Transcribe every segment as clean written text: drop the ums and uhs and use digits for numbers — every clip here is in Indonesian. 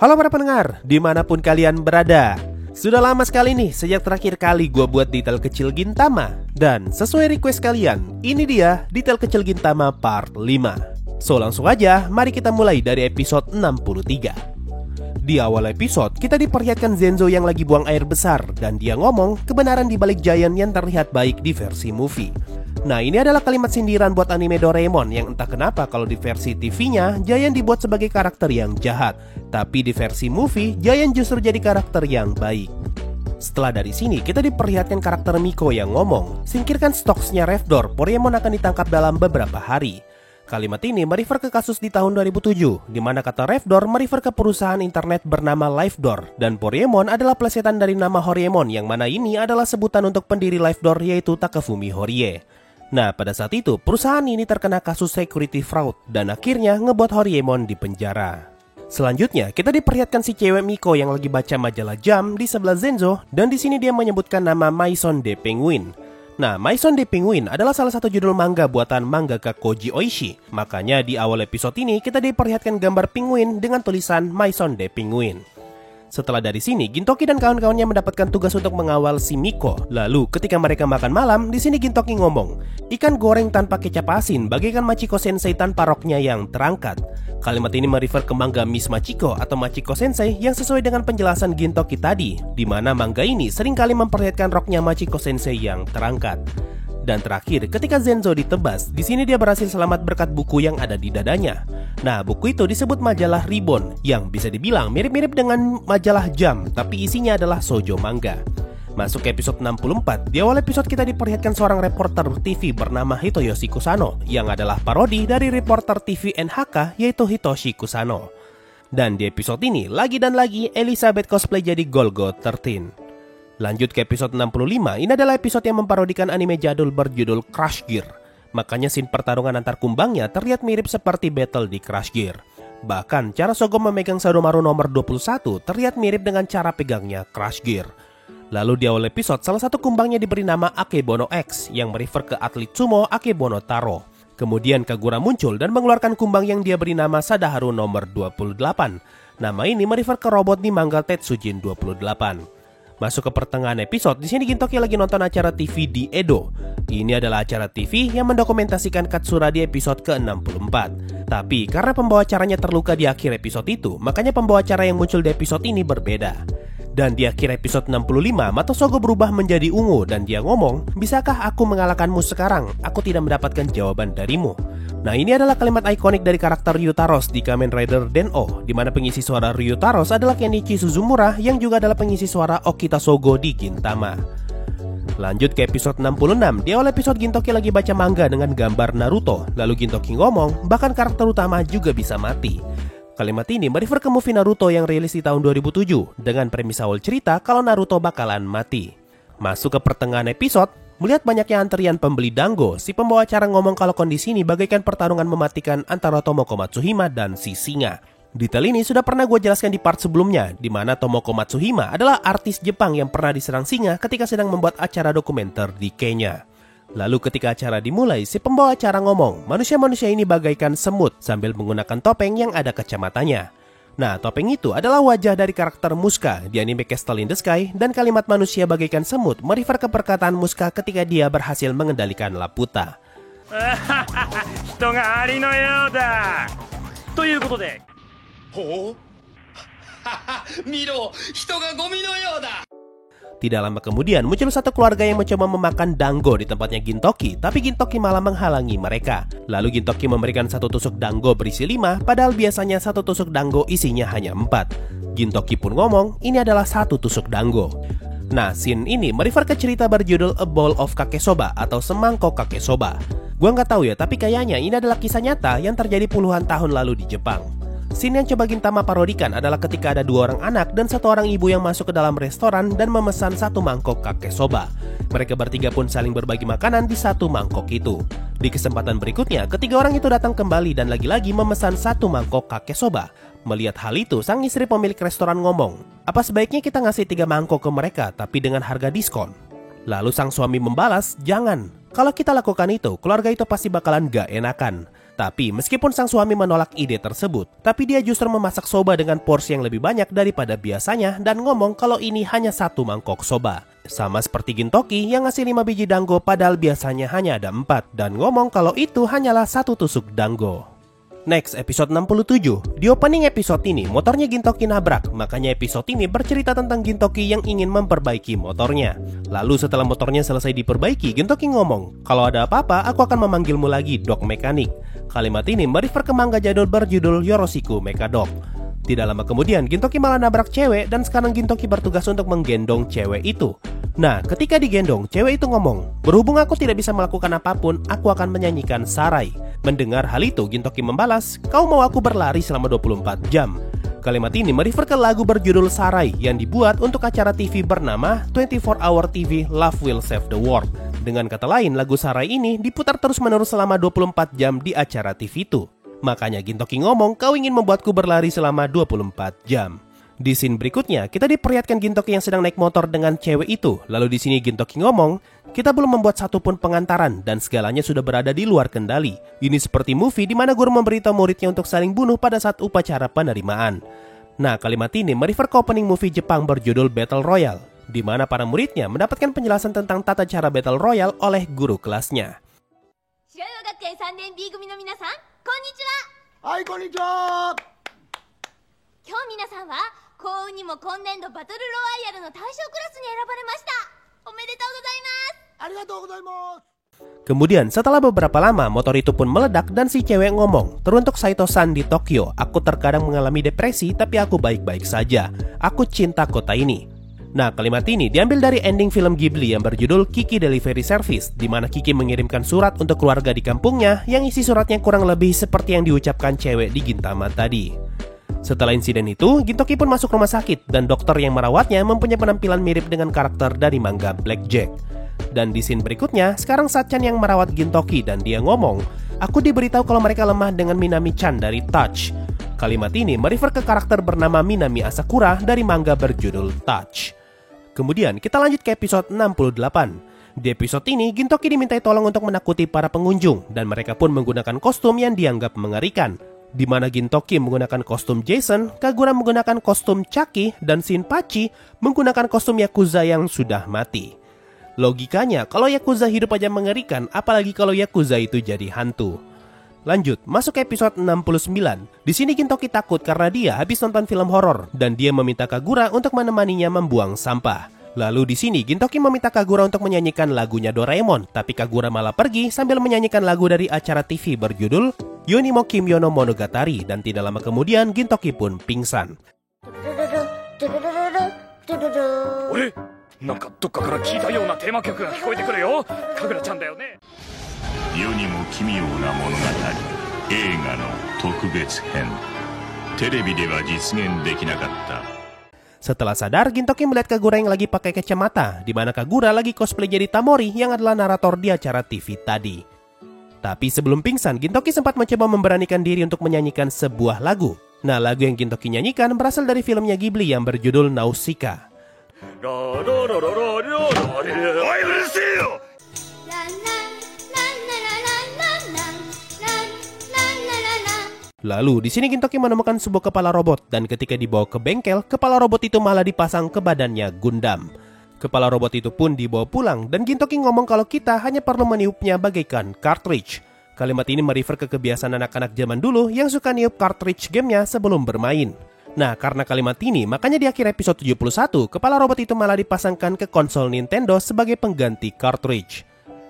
Halo para pendengar, dimanapun kalian berada. Sudah lama sekali nih sejak terakhir kali gue buat detail kecil Gintama. Dan sesuai request kalian, ini dia detail kecil Gintama part 5. So langsung aja, mari kita mulai dari episode 63. Di awal episode, kita diperlihatkan Zenzo yang lagi buang air besar. Dan dia ngomong kebenaran di balik Giant yang terlihat baik di versi movie. Nah, ini adalah kalimat sindiran buat anime Doraemon yang entah kenapa kalau di versi TV-nya Giant dibuat sebagai karakter yang jahat, tapi di versi movie Giant justru jadi karakter yang baik. Setelah dari sini kita diperlihatkan karakter Miko yang ngomong, singkirkan stoksnya Revdor, Poremon akan ditangkap dalam beberapa hari. Kalimat ini merefer ke kasus di tahun 2007, di mana kata Revdor merefer ke perusahaan internet bernama Livedor, dan Poremon adalah plesetan dari nama Horyemon, yang mana ini adalah sebutan untuk pendiri Livedor yaitu Takafumi Horie. Nah, pada saat itu, perusahaan ini terkena kasus security fraud dan akhirnya ngebuat Horyemon di penjara. Selanjutnya, kita diperlihatkan si cewek Miko yang lagi baca majalah Jump di sebelah Zenzo dan di sini dia menyebutkan nama Maison de Penguin. Nah, Maison de Penguin adalah salah satu judul manga buatan mangaka Koji Oishi. Makanya di awal episode ini kita diperlihatkan gambar penguin dengan tulisan Maison de Penguin. Setelah dari sini, Gintoki dan kawan-kawannya mendapatkan tugas untuk mengawal si Miko. Lalu, ketika mereka makan malam, di sini Gintoki ngomong, ikan goreng tanpa kecap asin bagaikan Machiko Sensei tanpa roknya yang terangkat. Kalimat ini merefer ke manga Miss Machiko atau Machiko Sensei yang sesuai dengan penjelasan Gintoki tadi, di mana manga ini seringkali memperlihatkan roknya Machiko Sensei yang terangkat. Dan terakhir, ketika Zenzo ditebas, di sini dia berhasil selamat berkat buku yang ada di dadanya. Nah, buku itu disebut majalah Ribbon, yang bisa dibilang mirip-mirip dengan majalah Jump, tapi isinya adalah shoujo manga. Masuk ke episode 64, di awal episode kita diperlihatkan seorang reporter TV bernama Hitoyoshi Kusano, yang adalah parodi dari reporter TV NHK yaitu Hitoshi Kusano. Dan di episode ini, lagi dan lagi Elizabeth cosplay jadi Golgo 13. Lanjut ke episode 65, ini adalah episode yang memparodikan anime jadul berjudul Crush Gear. Makanya scene pertarungan antar kumbangnya terlihat mirip seperti battle di Crush Gear. Bahkan cara Sogo memegang Sadomaru nomor 21 terlihat mirip dengan cara pegangnya Crush Gear. Lalu di awal episode, salah satu kumbangnya diberi nama Akebono X yang merefer ke atlet sumo Akebono Taro. Kemudian Kagura muncul dan mengeluarkan kumbang yang dia beri nama Sadaharu nomor 28. Nama ini merefer ke robot di manga Tetsujin 28. Masuk ke pertengahan episode, di sini Gintoki lagi nonton acara TV di Edo. Ini adalah acara TV yang mendokumentasikan Katsura di episode ke-64. Tapi karena pembawa acaranya terluka di akhir episode itu, makanya pembawa acara yang muncul di episode ini berbeda. Dan di akhir episode 65, mata Sogo berubah menjadi ungu dan dia ngomong, bisakah aku mengalahkanmu sekarang? Aku tidak mendapatkan jawaban darimu. Nah, ini adalah kalimat ikonik dari karakter Ryutaros di Kamen Rider Den-O, di mana pengisi suara Ryutaros adalah Kenichi Suzumura yang juga adalah pengisi suara Okita Sogo di Gintama. Lanjut ke episode 66, di awal episode Gintoki lagi baca manga dengan gambar Naruto. Lalu Gintoki ngomong, bahkan karakter utama juga bisa mati. Kalimat ini merefer ke movie Naruto yang rilis di tahun 2007 dengan premis awal cerita kalau Naruto bakalan mati. Masuk ke pertengahan episode, melihat banyaknya antrian pembeli dango, si pembawa acara ngomong kalau kondisi ini bagaikan pertarungan mematikan antara Tomoko Matsuhima dan si singa. Detail ini sudah pernah gue jelaskan di part sebelumnya, di mana Tomoko Matsuhima adalah artis Jepang yang pernah diserang singa ketika sedang membuat acara dokumenter di Kenya. Lalu ketika acara dimulai, si pembawa acara ngomong, manusia-manusia ini bagaikan semut sambil menggunakan topeng yang ada kacamatanya. Nah, topeng itu adalah wajah dari karakter Muska di anime Castle in the Sky, dan kalimat manusia bagaikan semut merefer ke perkataan Muska ketika dia berhasil mengendalikan Laputa. Tidak lama kemudian muncul satu keluarga yang mencoba memakan dango di tempatnya Gintoki, tapi Gintoki malah menghalangi mereka. Lalu Gintoki memberikan satu tusuk dango berisi 5, padahal biasanya satu tusuk dango isinya hanya 4. Gintoki pun ngomong, ini adalah satu tusuk dango. Nah, scene ini merefer ke cerita berjudul A Bowl of Kakesoba atau Semangkok Kakesoba. Gua nggak tahu ya, tapi kayaknya ini adalah kisah nyata yang terjadi puluhan tahun lalu di Jepang. Scene yang coba Gintama parodikan adalah ketika ada 2 orang anak dan 1 orang ibu yang masuk ke dalam restoran dan memesan 1 mangkok kakesoba. Mereka bertiga pun saling berbagi makanan di 1 mangkok itu. Di kesempatan berikutnya, ketiga orang itu datang kembali dan lagi-lagi memesan 1 mangkok kakesoba. Melihat hal itu, sang istri pemilik restoran ngomong, apa sebaiknya kita ngasih 3 mangkok ke mereka tapi dengan harga diskon? Lalu sang suami membalas, jangan. Kalau kita lakukan itu, keluarga itu pasti bakalan gak enakan. Tapi meskipun sang suami menolak ide tersebut, tapi dia justru memasak soba dengan porsi yang lebih banyak daripada biasanya dan ngomong kalau ini hanya 1 mangkok soba. Sama seperti Gintoki yang ngasih 5 biji dango padahal biasanya hanya ada 4 dan ngomong kalau itu hanyalah 1 tusuk dango. Next, episode 67. Di opening episode ini, motornya Gintoki nabrak. Makanya episode ini bercerita tentang Gintoki yang ingin memperbaiki motornya. Lalu setelah motornya selesai diperbaiki, Gintoki ngomong, "Kalau ada apa-apa, aku akan memanggilmu lagi, Dog Mekanik." Kalimat ini merefer ke manga jadul berjudul Yoroshiku Mekadog. Tidak lama kemudian, Gintoki malah nabrak cewek dan sekarang Gintoki bertugas untuk menggendong cewek itu. Nah, ketika digendong, cewek itu ngomong, "Berhubung aku tidak bisa melakukan apapun, aku akan menyanyikan Sarai." Mendengar hal itu, Gintoki membalas, "Kau mau aku berlari selama 24 jam?" Kalimat ini merefer ke lagu berjudul Sarai yang dibuat untuk acara TV bernama 24 Hour TV Love Will Save the World. Dengan kata lain, lagu Sarai ini diputar terus-menerus selama 24 jam di acara TV itu. Makanya Gintoki ngomong, "Kau ingin membuatku berlari selama 24 jam." Di scene berikutnya, kita diperlihatkan Gintoki yang sedang naik motor dengan cewek itu. Lalu di sini Gintoki ngomong, "Kita belum membuat satupun pengantaran dan segalanya sudah berada di luar kendali. Ini seperti movie di mana guru memberitahu muridnya untuk saling bunuh pada saat upacara penerimaan." Nah, kalimat ini merefer ke opening movie Jepang berjudul Battle Royale, di mana para muridnya mendapatkan penjelasan tentang tata cara Battle Royale oleh guru kelasnya. はい、こんにちは。今日皆さんは幸運にも今年度バトルロワイヤルの大賞クラスに選ばれました。おめでとうございます。ありがとうございます。 Kemudian setelah beberapa lama motor itu pun meledak dan si cewek ngomong, "Teruntuk Saito-san di Tokyo, aku terkadang mengalami depresi tapi aku baik-baik saja. Aku cinta kota ini." Nah, kalimat ini diambil dari ending film Ghibli yang berjudul Kiki Delivery Service, di mana Kiki mengirimkan surat untuk keluarga di kampungnya yang isi suratnya kurang lebih seperti yang diucapkan cewek di Gintama tadi. Setelah insiden itu, Gintoki pun masuk rumah sakit dan dokter yang merawatnya mempunyai penampilan mirip dengan karakter dari manga Blackjack. Dan di scene berikutnya, sekarang Sachan yang merawat Gintoki dan dia ngomong, "Aku diberitahu kalau mereka lemah dengan Minami-chan dari Touch." Kalimat ini merefer ke karakter bernama Minami Asakura dari manga berjudul Touch. Kemudian kita lanjut ke episode 68. Di episode ini, Gintoki dimintai tolong untuk menakuti para pengunjung dan mereka pun menggunakan kostum yang dianggap mengerikan. Di mana Gintoki menggunakan kostum Jason, Kagura menggunakan kostum Chucky, dan Shinpachi menggunakan kostum Yakuza yang sudah mati. Logikanya, kalau Yakuza hidup aja mengerikan, apalagi kalau Yakuza itu jadi hantu. Lanjut, masuk ke episode 69. Di sini Gintoki takut karena dia habis nonton film horor dan dia meminta Kagura untuk menemaninya membuang sampah. Lalu di sini Gintoki meminta Kagura untuk menyanyikan lagunya Doraemon, tapi Kagura malah pergi sambil menyanyikan lagu dari acara TV berjudul Yonimo Kimyo no Monogatari dan tidak lama kemudian Gintoki pun pingsan. 俺なんかどっかから聞いたようなテーマ曲が聞こえてくるよ。かぐらちゃんだよね。世にも奇妙な物語、映画の特別編。テレビでは実現できなかった。 Setelah sadar, Gintoki melihat Kagura yang lagi pakai kacamata, di mana Kagura lagi cosplay jadi Tamori yang adalah narator di acara TV tadi. Tapi sebelum pingsan, Gintoki sempat mencoba memberanikan diri untuk menyanyikan sebuah lagu. Nah, lagu yang Gintoki nyanyikan berasal dari filmnya Ghibli yang berjudul Nausicaa. Lalu di sini Gintoki menemukan sebuah kepala robot dan ketika dibawa ke bengkel, kepala robot itu malah dipasang ke badannya Gundam. Kepala robot itu pun dibawa pulang dan Gintoki ngomong kalau kita hanya perlu meniupnya bagaikan cartridge. Kalimat ini merefer ke kebiasaan anak-anak zaman dulu yang suka niup cartridge gamenya sebelum bermain. Nah, karena kalimat ini, makanya di akhir episode 71, kepala robot itu malah dipasangkan ke konsol Nintendo sebagai pengganti cartridge.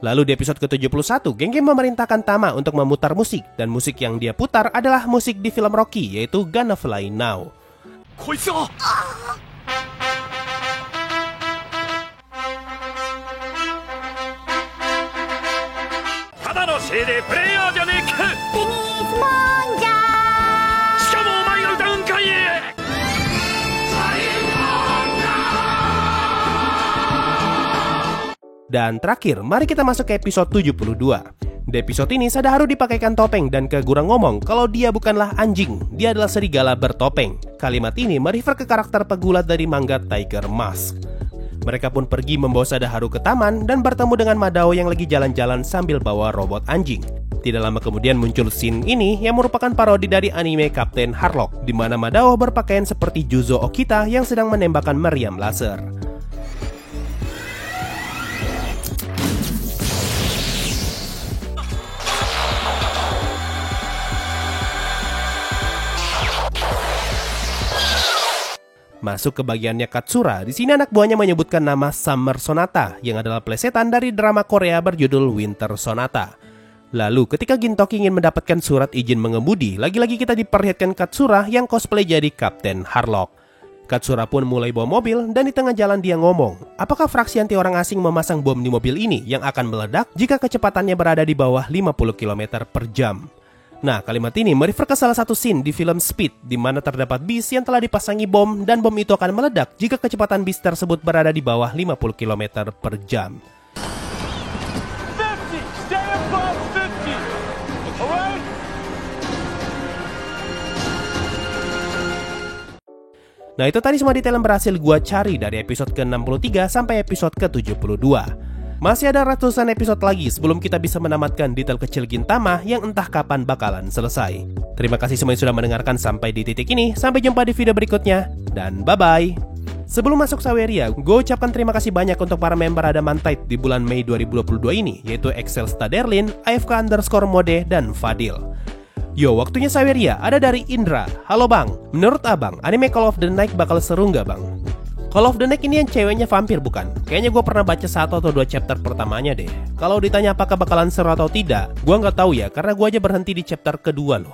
Lalu di episode ke-71, Geng-Geng memerintahkan Tama untuk memutar musik, dan musik yang dia putar adalah musik di film Rocky, yaitu Gonna Fly Now. Dan terakhir, mari kita masuk ke episode 72. Di episode ini, Sadaharu dipakaikan topeng dan Kagura ngomong kalau dia bukanlah anjing, dia adalah serigala bertopeng. Kalimat ini merefer ke karakter pegulat dari manga Tiger Mask. Mereka pun pergi membawa Sadaharu ke taman dan bertemu dengan Madao yang lagi jalan-jalan sambil bawa robot anjing. Tidak lama kemudian muncul scene ini yang merupakan parodi dari anime Kapten Harlock, di mana Madao berpakaian seperti Juzo Okita yang sedang menembakkan meriam laser. Masuk ke bagiannya Katsura, di sini anak buahnya menyebutkan nama Summer Sonata yang adalah plesetan dari drama Korea berjudul Winter Sonata. Lalu ketika Gintoki ingin mendapatkan surat izin mengemudi, lagi-lagi kita diperlihatkan Katsura yang cosplay jadi Kapten Harlock. Katsura pun mulai bawa mobil dan di tengah jalan dia ngomong, apakah fraksi anti orang asing memasang bom di mobil ini yang akan meledak jika kecepatannya berada di bawah 50 km per jam. Nah, kalimat ini merefer ke salah satu scene di film Speed, di mana terdapat bis yang telah dipasangi bom dan bom itu akan meledak jika kecepatan bis tersebut berada di bawah 50 km per jam. 50! Stay above 50! Alright? Nah, itu tadi semua detail yang berhasil gua cari dari episode ke-63 sampai episode ke-72. Masih ada ratusan episode lagi sebelum kita bisa menamatkan detail kecil Gintama yang entah kapan bakalan selesai. Terima kasih semua yang sudah mendengarkan sampai di titik ini. Sampai jumpa di video berikutnya, dan bye-bye. Sebelum masuk Saweria, gue ucapkan terima kasih banyak untuk para member Adamantite di bulan Mei 2022 ini, yaitu Excel Staderlin, AFK_Mode, dan Fadil. Yo, waktunya Saweria ada dari Indra. Halo bang, menurut abang, anime Call of the Night bakal seru nggak bang? Call of the Night ini yang ceweknya vampir bukan? Kayaknya gue pernah baca 1 atau 2 chapter pertamanya deh. Kalau ditanya apakah bakalan seru atau tidak, gue nggak tahu ya, karena gue aja berhenti di chapter kedua loh.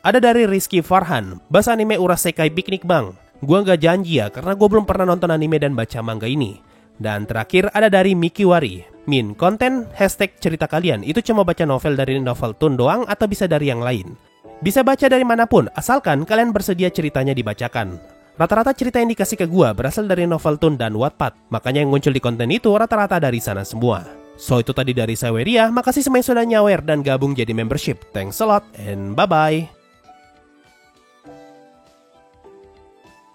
Ada dari Rizky Farhan, bahas anime Urasekai Picnic bang. Gue nggak janji ya, karena gue belum pernah nonton anime dan baca manga ini. Dan terakhir ada dari Mikiwari. Min, konten hashtag cerita kalian itu cuma baca novel dari Novel Tune doang atau bisa dari yang lain? Bisa baca dari manapun, asalkan kalian bersedia ceritanya dibacakan. Rata-rata cerita yang dikasih ke gua berasal dari Novel Tune dan Wattpad, makanya yang muncul di konten itu rata-rata dari sana semua. So itu tadi dari Saweria, makasih semua yang sudah nyawer dan gabung jadi membership. Thanks a lot and bye-bye.